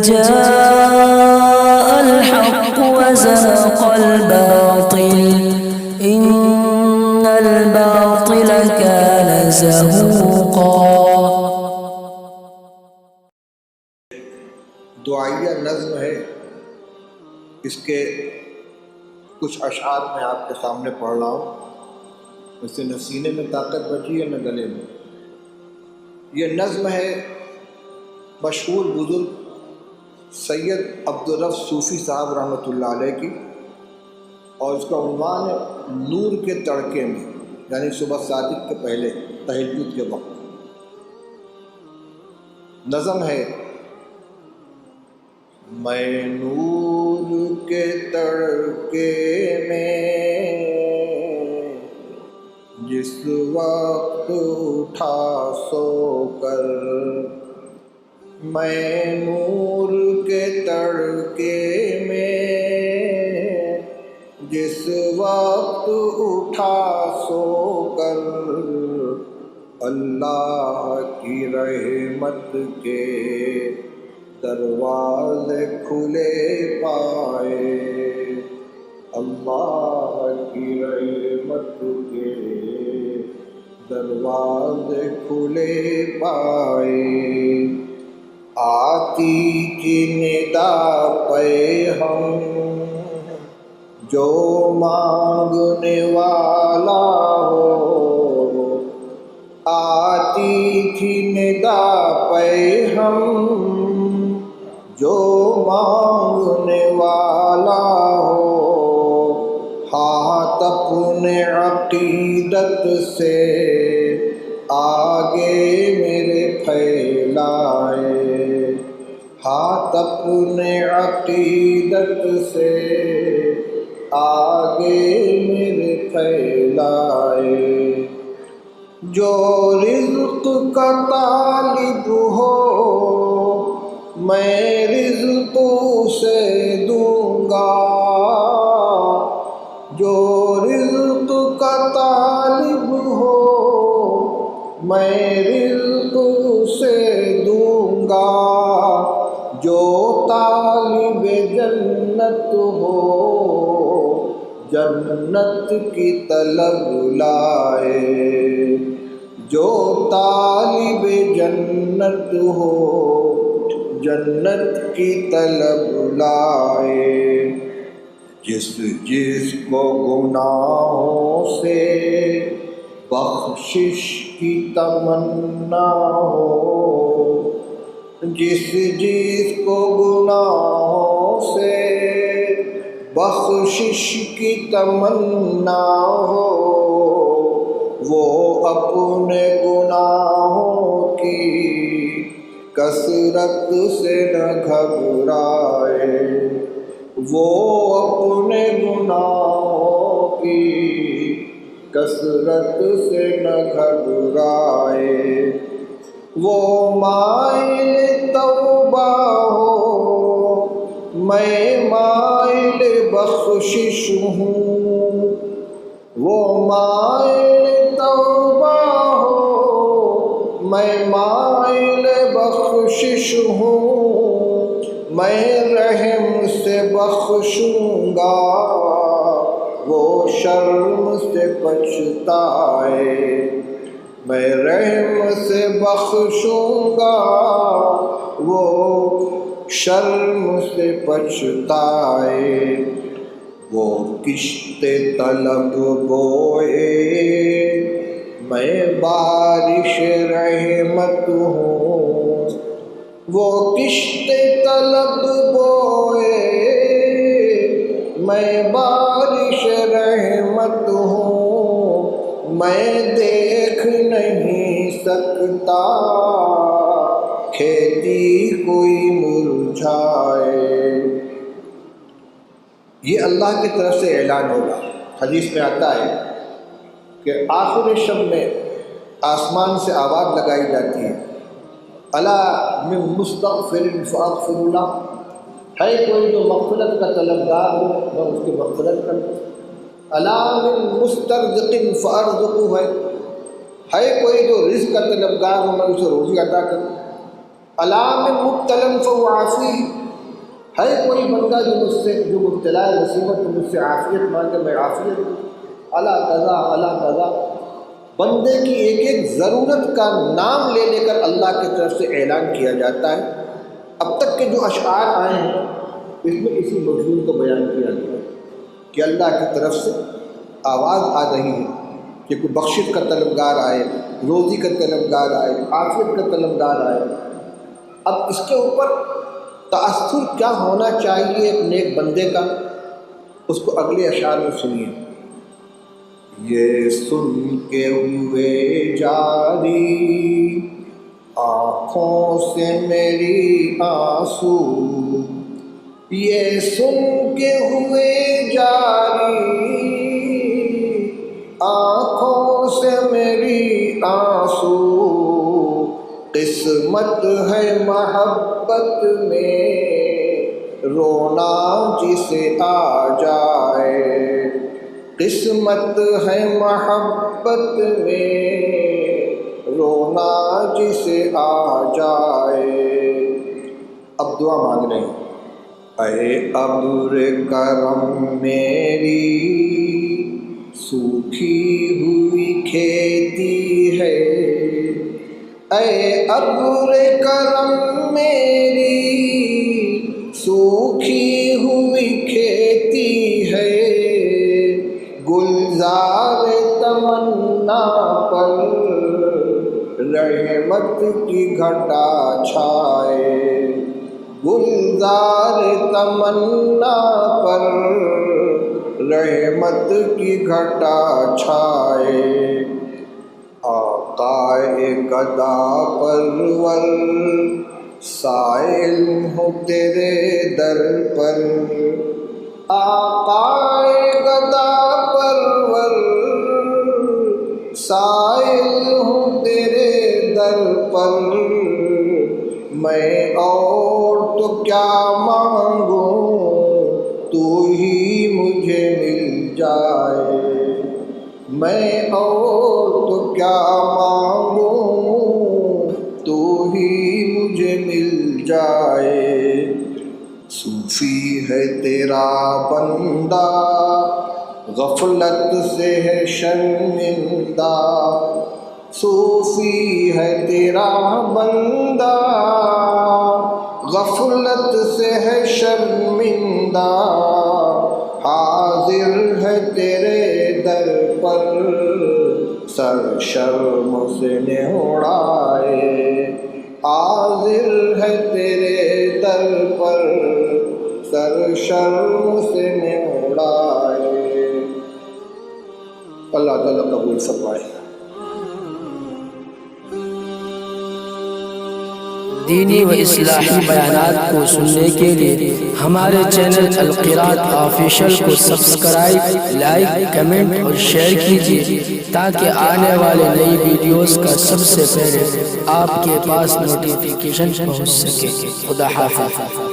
جاء الحق وزهق الباطل إن الباطل كان زهوقا۔ دعائیہ نظم ہے، اس کے کچھ اشعار میں آپ کے سامنے پڑھ رہا ہوں، اس سے نہ سینے میں طاقت بچی ہے نہ گلے میں۔ یہ نظم ہے مشہور بزرگ سید عبدالرب صوفی صاحب رحمۃ اللہ علیہ کی، اور اس کا عنوان ہے نور کے تڑکے میں، یعنی صبح صادق کے پہلے تہجد کے وقت۔ نظم ہے: میں نور کے تڑکے میں جس وقت اٹھا سو کر، میں نور کے تڑکے میں جس وقت اٹھا سو کر، اللہ کی رحمت کے دروازے کھلے پائے، اللہ کی رحمت کے دروازے کھلے پائے۔ آتی کی ندا پہ ہم جو مانگنے والا ہو، آتی تھی ندا پہ ہم جو مانگنے والا ہو، ہاتھ اپنے عقیدت سے آگے میرے پھیلائے، ہاتھ اپنے عقیدت سے آگے میرے پھیلائے۔ جو رزق کا طالب ہو میں رزق سے دوں گا، جو رزق کا طالب ہو میں رزق سے دوں گا، جو طالب جنت ہو جنت کی طلب لائے، جو طالب جنت ہو جنت کی طلب لائے۔ جس کو گناہوں سے بخشش کی تمنا ہو، جس کو گناہوں سے بخشش کی تمنا ہو، وہ اپنے گناہوں کی کثرت سے نہ گھبرائے، وہ اپنے گناہوں کی کثرت سے نہ گھبرائے۔ وہ مائل توبہ ہو میں مائل بخشش ہوں، وہ مائل توبہ ہو میں مائل بخشش ہوں، میں رحم سے بخشوں گا وہ شرم سے پچھتائے، میں رحم سے بخشوں گا وہ شرم سے پچھتائے۔ وہ کشت طلب بوئے میں بارش رحمت ہوں، وہ کشت طلب بوئے میں بارش رحمت ہوں، میں دیکھ نہیں سکتا کھیتی کوئی مرجھائے۔ یہ اللہ کی طرف سے اعلان ہوگا۔ حدیث میں آتا ہے کہ آخر شب میں آسمان سے آواز لگائی جاتی ہے، الا من مستغفر فاغفر له، ہے کوئی جو مغفرت کا طلبگار ہو میں اس کی مغفرت کروں، الا من مسترزق فارزقه، ہے کوئی جو رزق کا طلبگار ہو میں اسے روزی عطا کروں، الا من مبتلا فعافی، ہے کوئی بندہ جو مبتلا ہے مصیبت تو مجھ سے عافیت مانگے میں عافیت دوں. الا قضا الا قضا، بندے کی ایک ایک ضرورت کا نام لے لے کر اللہ کی طرف سے اعلان کیا جاتا ہے. اب تک کے جو اشعار آئے ہیں اس میں اسی مضمون کو بیان کیا گیا کہ اللہ کی طرف سے آواز آ رہی ہے کہ کوئی بخشش کا طلبگار آئے، روزی کا طلبگار آئے، عافیت کا طلبگار آئے. اب اس کے اوپر تأثر کیا ہونا چاہیے ایک نیک بندے کا، اس کو اگلے اشعار میں سنیے. یہ سن کے ہوئے جاری آنکھوں سے میری آنسو، یہ سن کے ہوئے جاری آنکھوں سے میری آنسو، قسمت ہے محبت میں رونا جسے آ جائے، قسمت ہے محبت میں رونا جسے آ جائے. اب دعا مانگ رہے ہیں. اے ابر کرم میری سوکھی ہوئی کھیتی ہے، اے ابر کرم میری سوکھی ہوئی کھیتی ہے، گلزار تمنا پر رحمت کی گھٹا چھائے، گلزار تمنا پر رحمت کی گھٹا چھائے. آقائے گدا پرور سائل ہوں تیرے در پر، آقائے گدا پرور سائل ہوں تیرے در پر، میں اور تو کیا مانگوں تو ہی مجھے مل جائے، میں اور تو کیا مانگوں تو ہی مجھے مل جائے. صوفی ہے تیرا بندہ غفلت سے ہے شرمندہ، صوفی ہے تیرا بندہ غفلت سے ہے شرمندہ، حاضر ہے تیرے در پر سر شرم سے نہ اڑائے، حاضر ہے تیرے در پر سر شرم سے نہ اڑائے. اللہ تعالیٰ قبول فرمائے. دینی و اصلاحی بیانات کو سننے کے لیے ہمارے چینل القرات آفیشل کو سبسکرائب، لائک، کمنٹ اور شیئر کیجیے تاکہ آنے والے نئی ویڈیوز کا سب سے پہلے آپ کے پاس نوٹیفیکیشن پہنچ سکے. خدا حافظ.